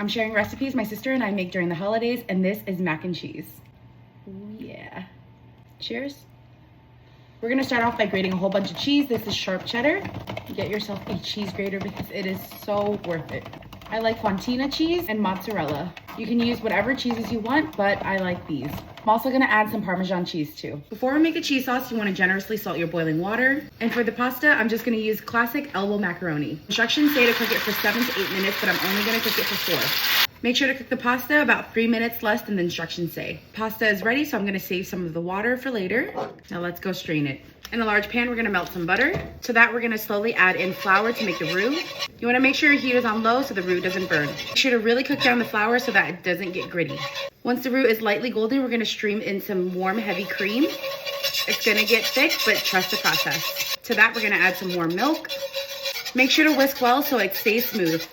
I'm sharing recipes my sister and I make during the holidays, and this is mac and cheese. Ooh, yeah. Cheers. We're gonna start off by grating a whole bunch of cheese. This is sharp cheddar. Get yourself a cheese grater because it is so worth it. I like fontina cheese and mozzarella. You can use whatever cheeses you want, but I like these. I'm also gonna add some Parmesan cheese too. Before we make a cheese sauce, you wanna generously salt your boiling water. And for the pasta, I'm just gonna use classic elbow macaroni. Instructions say to cook it for 7 to 8 minutes, but I'm only gonna cook it for 4. Make sure to cook the pasta about 3 minutes less than the instructions say. Pasta is ready, so I'm gonna save some of the water for later. Now let's go strain it. In a large pan, we're gonna melt some butter. To that, we're gonna slowly add in flour to make the roux. You wanna make sure your heat is on low so the roux doesn't burn. Make sure to really cook down the flour so that it doesn't get gritty. Once the roux is lightly golden, we're gonna stream in some warm, heavy cream. It's gonna get thick, but trust the process. To that, we're gonna add some warm milk. Make sure to whisk well so it stays smooth.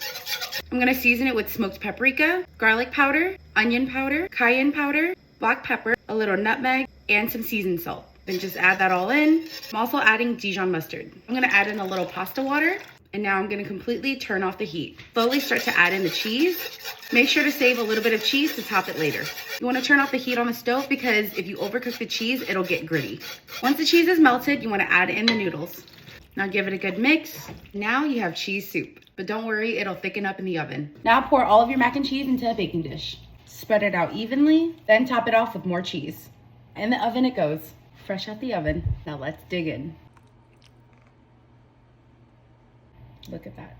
I'm gonna season it with smoked paprika, garlic powder, onion powder, cayenne powder, black pepper, a little nutmeg, and some seasoned salt. Then just add that all in. I'm also adding Dijon mustard. I'm gonna add in a little pasta water, and now I'm gonna completely turn off the heat. Slowly start to add in the cheese. Make sure to save a little bit of cheese to top it later. You wanna turn off the heat on the stove because if you overcook the cheese, it'll get gritty. Once the cheese is melted, you wanna add in the noodles. Now give it a good mix. Now you have cheese soup, but don't worry, it'll thicken up in the oven. Now pour all of your mac and cheese into a baking dish. Spread it out evenly, then top it off with more cheese. In the oven it goes, fresh out the oven. Now let's dig in. Look at that.